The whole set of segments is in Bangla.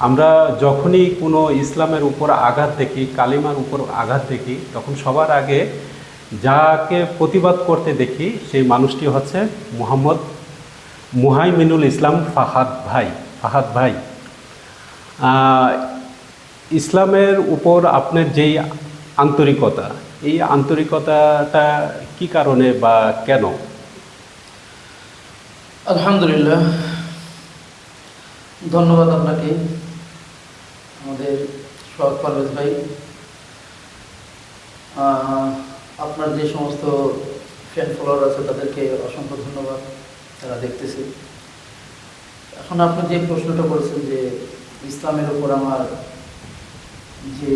আমরা যখনই কোনো ইসলামের উপর আঘাত দেখি, কালিমার উপর আঘাত দেখি, তখন সবার আগে যাকে প্রতিবাদ করতে দেখি সেই মানুষটি হচ্ছে মোহাম্মদ মুহাইমিনুল ইসলাম ফাহাদ ভাই। আহ, ইসলামের উপর আপনার যেই আন্তরিকতা, এই আন্তরিকতাটা কি কারণে বা কেন? আলহামদুলিল্লাহ, ধন্যবাদ আপনাকে, আমাদের সোহাগ পারভেজ ভাই। আপনার যে সমস্ত ফ্যান ফলোয়ার আছে তাদেরকে অসংখ্য ধন্যবাদ, তারা দেখতেছে। এখন আপনি যে প্রশ্নটা করেছেন যে ইসলামের উপর আমার যে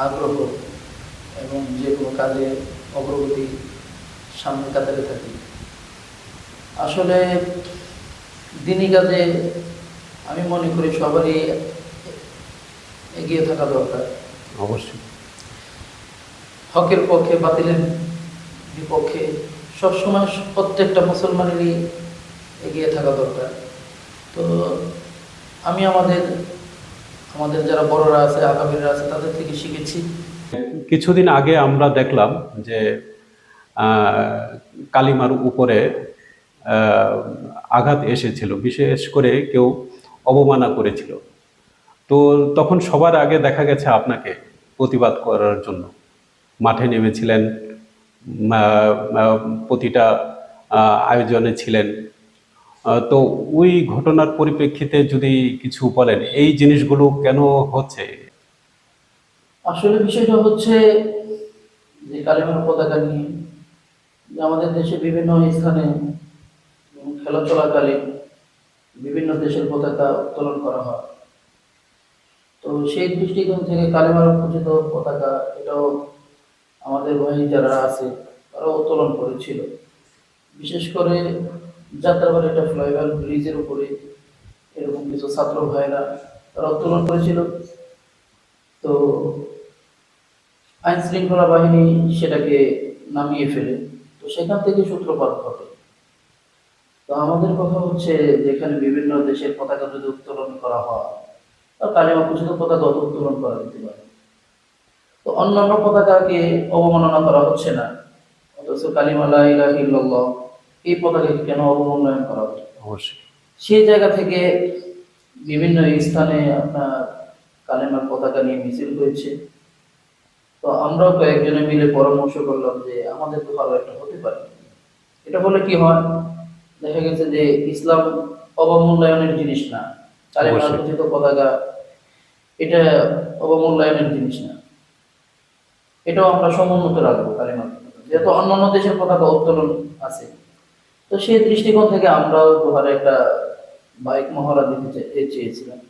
আগ্রহ এবং যে কোনো কাজে অগ্রগতি সামনে কাতারে থাকি, আসলে দিনী কাজে আমি মনে করি সবারই এগিয়ে থাকা দরকার। অবশ্যই। হকের পক্ষে বাতিলের বিপক্ষে সবসময় প্রত্যেকটা মুসলমানেরই এগিয়ে থাকা দরকার। তো আমি আমাদের যারা বড়রা আছে, আকাবিররা আছে, তাদের থেকে শিখেছি। কিছুদিন আগে আমরা দেখলাম যে কালিমার উপরে আহ, আঘাত এসেছিল, বিশেষ করে কেউ অবমাননা করেছিল। তো তখন সবার আগে দেখা গেছে আপনাকে প্রতিবাদ করার জন্য মাঠে নেমেছিলেন, প্রতিটা আয়োজনে ছিলেন। তো ওই ঘটনার পরিপ্রেক্ষিতে যদি কিছু বলেন, এই জিনিসগুলো কেন হচ্ছে? আসলে বিষয়টা হচ্ছে যে কালেমার পতাকা নিয়ে যে আমাদের দেশে বিভিন্ন স্থানে খেলা চলাকালীন বিভিন্ন দেশের পতাকা উত্তোলন করা হয়। তো সেই দৃষ্টিকোণ থেকে কালেমার পূজিত পতাকা এটাও আমাদের ভাই যারা আছে তারা উত্তোলন করেছিল। বিশেষ করে যাত্রাবাড়ি একটা ফ্লাইওভার ব্রিজের উপরে এরকম কিছু ছাত্র ভাইরা তারা উত্তোলন করেছিল। তো আইন শৃঙ্খলা বাহিনী সেটাকে নামিয়ে ফেলে। তো সেখান থেকে সূত্রপাত ঘটে। তো আমাদের কথা হচ্ছে যেখানে বিভিন্ন দেশের পতাকা যদি উত্তোলন করা হয়, তা কালিমা পূজিত পতাকা উত্তোলন করা যেতে পারে। তো অন্যান্য পতাকাকে অবমাননা করা হচ্ছে না, অথচ কালিমা লা ইলাহা ইল্লাল্লাহ এই পতাকাকে কেন অবমূল্যায়ন করা হচ্ছে? অবশ্যই। সেই জায়গা থেকে বিভিন্ন স্থানে আপনার কালেমার পতাকা নিয়ে মিছিল হয়েছে। তো আমরাও কয়েকজনে মিলে পরামর্শ করলাম যে আমাদের তো ভালো একটা হতে পারে। এটা হলে কি হয়, দেখা গেছে যে ইসলাম অবমূল্যায়নের জিনিস না, কালেমার অবশ্যই। পূজিত পতাকা এটা অবমূল্যায়নের জিনিস না, এটাও আমরা সমুন্নত রাখবো কালেমার পতাকা, যেহেতু অন্যান্য দেশের পতাকা উত্তোলন আছে। তো সেই দৃষ্টিকোণ থেকে আমরাও উপহারে একটা বাইক মহড়া দিতে চেয়েছিলাম।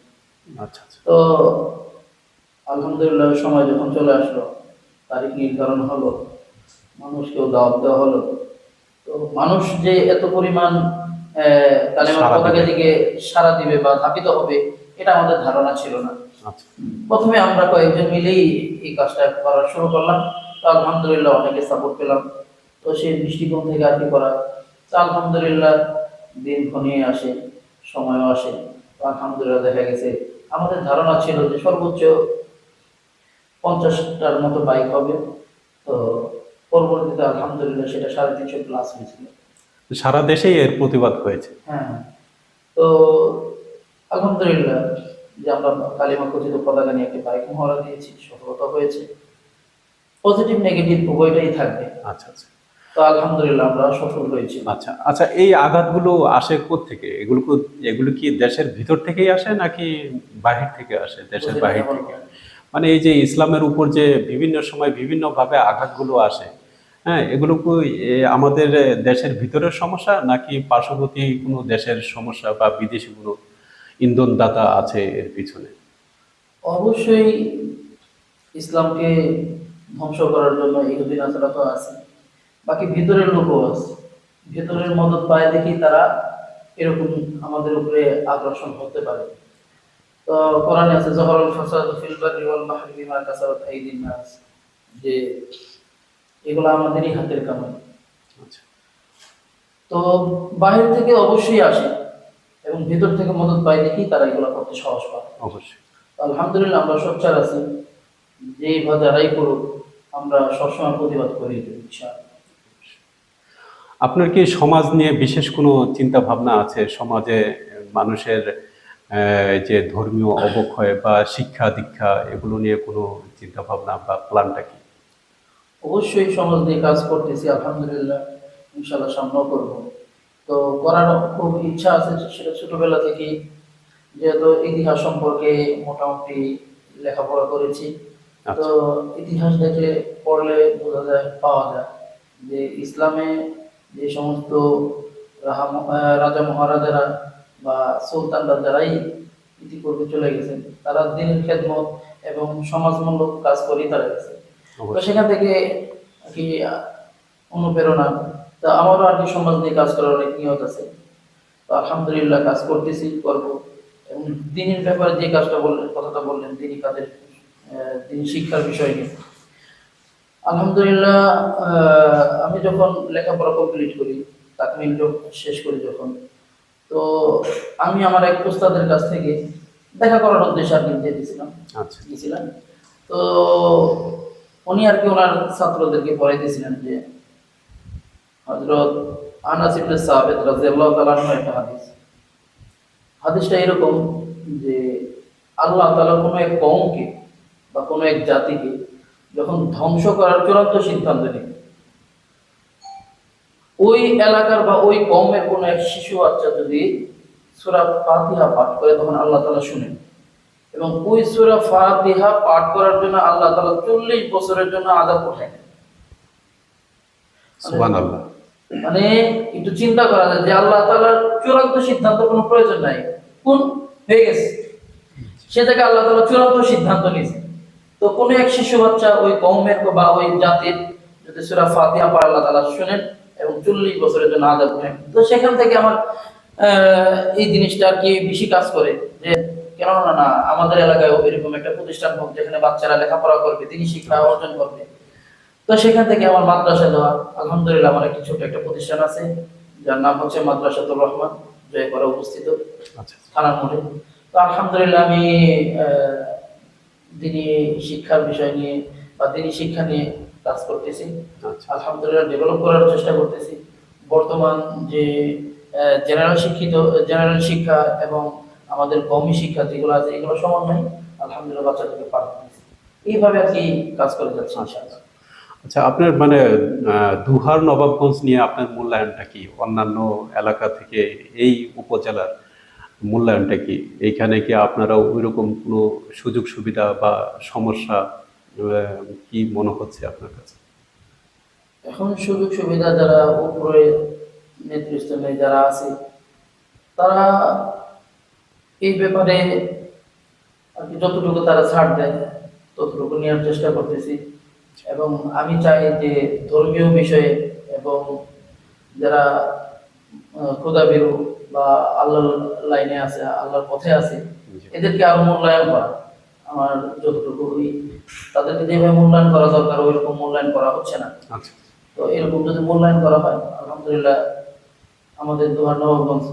আচ্ছা, আচ্ছা। তো আলহামদুলিল্লাহ সময় যখন চলে আসলো, তারিখ নির্ধারণ হলো, মানুষকেও দাওয়াত দেওয়া হলো। তো মানুষ যে এত পরিমাণ কালেমার সারা পতাকা দিবে। দিকে সাড়া দিবে বা ধাবিত হবে, এটা আমাদের ধারণা ছিল না। আচ্ছা। প্রথমে আমরা কয়েকজন মিলেই এই কাজটা করা শুরু করলাম। তো আলহামদুলিল্লাহ অনেকে সাপোর্ট পেলাম। তো সেই দৃষ্টিকোণ থেকে আর কি করা, তো আলহামদুলিল্লাহ দিন ঘনিয়ে আসে, সময়ও আসে। তো আলহামদুলিল্লাহ দেখা গেছে আমাদের ধারণা ছিল যে সর্বোচ্চ 50টার মতো বাইক হবে। তো পরবর্তীতে আলহামদুলিল্লাহ সেটা 350 প্লাস হয়েছিল। সারা দেশেই এর প্রতিবাদ হয়েছে। হ্যাঁ। তো আলহামদুলিল্লাহ যে আমরা কালিমা কথিত পতাকা নিয়ে একটি বাইক মহড়া দিয়েছি, সফলতা হয়েছে। পজিটিভ নেগেটিভ উভয়টাই থাকবে। আচ্ছা, আচ্ছা। তো আলহামদুলিল্লাহ আমরা সফল হয়েছি। আচ্ছা, আচ্ছা, এই আঘাতগুলো আসে কোত্থেকে? এগুলো কি দেশের ভিতর থেকেই আসে নাকি বাহির থেকে আসে? দেশের বুঝলেন বাহির কেমন থেকে? হয়? মানে এই যে ইসলামের উপর যে বিভিন্ন সময় বিভিন্নভাবে আঘাতগুলো আসে, হ্যাঁ, এগুলো কি আমাদের দেশের ভিতরের সমস্যা নাকি পার্শ্ববর্তী কোনো দেশের সমস্যা বা বিদেশি কোনো ইন্ধনদাতা আছে এর পিছনে? অবশ্যই ইসলামকে ধ্বংস করার জন্য ইহুদি নাসারা তো আছে, বাকি ভিতরের লোকও আছে। ভেতরের মদত পায় দেখি তারা এরকম আমাদের উপরে আগ্রাসন হতে পারে। তো কোরআনে আছে জহরুল ফাসাদু ফিল বাররি ওয়াল বাহরি বিমা কাসাবাত আইদিন নাস, যে এগুলো আমাদেরই হাতের কামাই। আচ্ছা। তো বাহির থেকে অবশ্যই আসে, এবং ভিতর থেকে মদত পাই দেখি তারা এগুলো করতে সাহস পায়। অবশ্যই। আলহামদুলিল্লাহ আমরা সোচ্চার আছি, যেই বা যারাই করুক আমরা সবসময় প্রতিবাদ করি ইনশাআল্লাহ। আপনার কি সমাজ নিয়ে বিশেষ কোনো চিন্তা ভাবনা আছে? সমাজে মানুষের যে ধর্মীয় অবক্ষয় বা শিক্ষা দীক্ষা এগুলো নিয়ে কোনো চিন্তা ভাবনা বা প্ল্যানটা কি? অবশ্যই সমাজ নিয়ে কাজ করতেছি আলহামদুলিল্লাহ, ইনশাআল্লাহ সামনেও করব। তো করার খুব ইচ্ছা আছে, সেটা ছোটবেলা থেকেই, যেহেতু ইতিহাস সম্পর্কে মোটামুটি লেখাপড়া করেছি। তো আচ্ছা। ইতিহাস দেখলে পড়লে বোঝা যায়, পাওয়া যায় যে ইসলামে যে সমস্ত রাজা মহারাজারা বা সুলতানরা যারাই ইতিপূর্বে চলে গেছেন, তারা দিনের খেদমত এবং সমাজমূলক কাজ করেই তারা গেছে। তো অবশ্যই। সেখান থেকে আর কি অনুপ্রেরণা, তা আমারও আর কি সমাজ নিয়ে কাজ করার অনেক নিয়ত আছে। তো আলহামদুলিল্লাহ কাজ করতেছি, করবো। এবং দিনের ব্যাপারে যে কাজটা বললেন, কথাটা বললেন, দিনী কাজের দিনী শিক্ষার বিষয় নিয়ে, আলহামদুলিল্লাহ আমি যখন লেখাপড়া কমপ্লিট করি, তাকমিল শেষ করি যখন, তো আমি আমার এক উস্তাদের কাছ থেকে দেখা করার উদ্দেশ্যে আর কি আচ্ছা। গেছিলাম। তো উনি আর কি ওনার ছাত্রদেরকে পড়াইতেছিলেন যে হযরত আনাস ইবনে সাবিত রাদিয়াল্লাহু তাআলা আনহু একটা হাদিস। হাদিসটা এরকম যে আল্লাহ তাআলা কোনো এক কওমকে বা কোনো এক জাতিকে যখন ধ্বংস করার চূড়ান্ত সিদ্ধান্ত নেন, ওই এলাকার বা ওই কওমের কোনো এক শিশু বাচ্চা যদি সূরা ফাতিহা পাঠ করে, তখন আল্লাহ তাআলা শুনেন। এবং ওই সূরা ফাতিহা পাঠ করার জন্য আল্লাহ তাআলা 40 বছরের জন্য আযাব উঠায় নেন। সুবহানাল্লাহ। মানে একটু চিন্তা করা যায় যে আল্লাহ তাআলার চূড়ান্ত সিদ্ধান্ত কোনো প্রয়োজন নাই, কোন হয়ে গেছে, সে থেকে আল্লাহ তাআলা চূড়ান্ত সিদ্ধান্ত নিয়েছে। তো কোনো এক শিশু বাচ্চা ওই কওমের বা ওই জাতির যদি সূরা ফাতিহা পড়ে, আল্লাহ তাআলা শুনেন এবং 40 বছরের জন্য আযাব উঠায়। তো সেখান থেকে আমার এই জিনিসটা আর কি বেশি কাজ করে যে কেন না আমাদের এলাকায় এরকম একটা প্রতিষ্ঠান হোক যেখানে বাচ্চারা লেখাপড়া করবে, দিনী শিক্ষা অর্জন করবে। তো সেখান থেকে আমার মাদ্রাসা দেওয়া, আলহামদুলিল্লাহ আমার একটি ছোট একটা প্রতিষ্ঠান আছে যার নাম হচ্ছে মাদ্রাসাতুর রহমান, জয়পুরে অবস্থিত, আচ্ছা। থানার মোড়ে। তো আলহামদুলিল্লাহ আমি দিনী শিক্ষার বিষয় নিয়ে বা দিনী শিক্ষা নিয়ে কাজ করতেছি। আচ্ছা। আলহামদুলিল্লাহ ডেভেলপ করার চেষ্টা করতেছি। বর্তমান যে জেনারেল শিক্ষা এবং আমাদের কওমি শিক্ষা যেগুলো আছে, এগুলো সমন্বয় আলহামদুলিল্লাহ বাচ্চাদেরকে পাঠাচ্ছি। এইভাবে আর কি কাজ করে যাচ্ছি ইনশাআল্লাহ। আচ্ছা, আপনার মানে দুহার নবাবগঞ্জ নিয়ে আপনার মূল্যায়নটা কি? অন্যান্য এলাকা থেকে এই উপজেলার মূল্যায়নটা কি? এইখানে কি আপনারা ওইরকম কোনো সুযোগ সুবিধা বা সমস্যা কি মনে হচ্ছে আপনার কাছে? এখন সুযোগ সুবিধা যারা উপরে নেতৃস্থানে যারা আছে, তারা এই ব্যাপারে আর কি যতটুকু তারা ছাড় দেয় ততটুকু নেওয়ার চেষ্টা করতেছি। এবং আমি চাই যে ধর্মীয় বিষয়ে এবং যারা খোদাভীরু বা আল্লাহর লাইনে আছে, আল্লাহর পথে আছে, জি। এদেরকে আরো মূল্যায়ন করা। আমার যতটুকু তাদেরকে যেভাবে মূল্যায়ন করা দরকার ওইরকম মূল্যায়ন করা হচ্ছে না। আচ্ছা। তো এরকম যদি মূল্যায়ন করা হয়, আলহামদুলিল্লাহ আমাদের দোহার নবাবগঞ্জ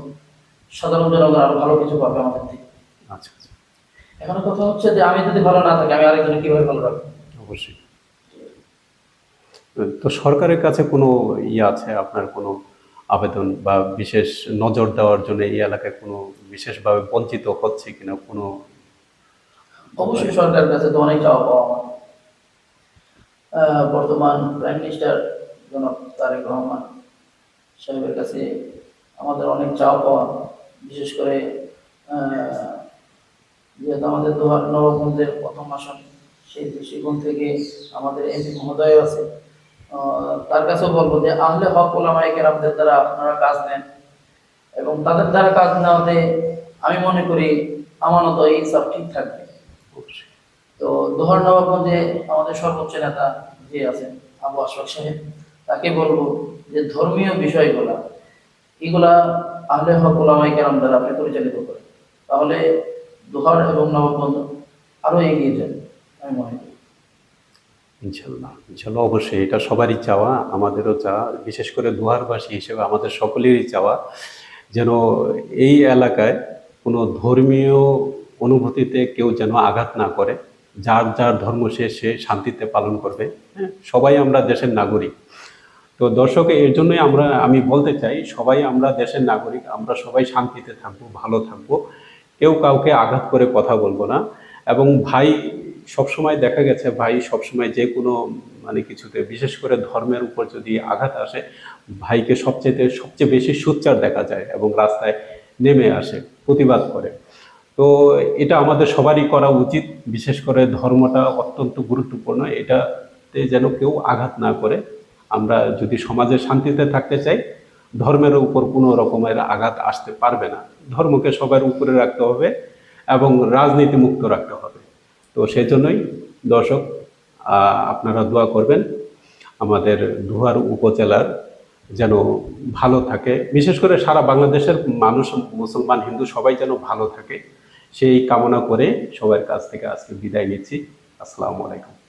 সাধারণ জনগণ আরো ভালো কিছু পাবে আমাদের থেকে। আচ্ছা। আচ্ছা। এখন কথা হচ্ছে যে আমি যদি ভালো না থাকি, আমি আরেকজনকে কিভাবে ভালো রাখবো? অবশ্যই। তো সরকারের কাছে কোনো আছে আপনার কোনো আবেদন বা বিশেষ নজর দেওয়ার জন্য এই এলাকায় কোনো বিশেষভাবে বঞ্চিত হচ্ছে কিনা কোনো? অবশ্যই সরকারের কাছে তো অনেক চাওয়া পাওয়া আমার। বর্তমান প্রাইম মিনিস্টার জনাব তারেক রহমান সাহেবের কাছে আমাদের অনেক চাওয়া পাওয়া। বিশেষ করে যেহেতু আমাদের দোহার নবাবগঞ্জের প্রথম আসন, সেই দৃষ্টিকোণ থেকে আমাদের এমপি মহোদয় আছে, তার কাছেও বলবো যে আহলে হক ওলামায়ে কেরামদের দ্বারা আপনারা কাজ নেন এবং তাদের দ্বারা কাজ নেওয়াতে আমি মনে করি আমানত ইনসাফ ঠিক থাকবে। অবশ্যই। তো দোহার নবাবগঞ্জে আমাদের সর্বোচ্চ নেতা যে আছেন আবু আশফাক সাহেব, তাকে বলবো যে ধর্মীয় বিষয়গুলা এগুলা আহলে হক ওলামায়ে কেরাম দ্বারা আপনি পরিচালিত করেন, তাহলে দোহার এবং নবাবগঞ্জ আরো এগিয়ে যাবে আমি মনে করি। ইনশাল্লাহ, ইনশাল্লাহ, অবশ্যই এটা সবারই চাওয়া, আমাদেরও চাওয়া, বিশেষ করে দুয়ারবাসী হিসেবে আমাদের সকলেরই চাওয়া যেন এই এলাকায় কোনো ধর্মীয় অনুভূতিতে কেউ যেন আঘাত না করে। যার যার ধর্ম সে শান্তিতে পালন করবে। হ্যাঁ, সবাই আমরা দেশের নাগরিক। তো দর্শক, এর জন্যই আমি বলতে চাই, সবাই আমরা দেশের নাগরিক, আমরা সবাই শান্তিতে থাকবো, ভালো থাকবো, কেউ কাউকে আঘাত করে কথা বলবো না। এবং ভাই সবসময় দেখা গেছে, ভাই সবসময় যে কোনো মানে কিছুতে, বিশেষ করে ধর্মের উপর যদি আঘাত আসে, ভাইকে সবচেয়ে বেশি সোচ্চার দেখা যায় এবং রাস্তায় নেমে আসে, প্রতিবাদ করে। তো এটা আমাদের সবারই করা উচিত। বিশেষ করে ধর্মটা অত্যন্ত গুরুত্বপূর্ণ, এটাতে যেন কেউ আঘাত না করে। আমরা যদি সমাজে শান্তিতে থাকতে চাই, ধর্মের উপর কোনো রকমের আঘাত আসতে পারবে না। ধর্মকে সবার উপরে রাখতে হবে এবং রাজনীতি মুক্ত রাখতে হবে। তো সেই জন্যই দর্শক, আপনারা দোয়া করবেন আমাদের দোহার উপজেলার যেন ভালো থাকে, বিশেষ করে সারা বাংলাদেশের মানুষ, মুসলমান হিন্দু সবাই যেন ভালো থাকে, সেই কামনা করে সবার কাছ থেকে আজকে বিদায় নিচ্ছি। আসসালামু আলাইকুম।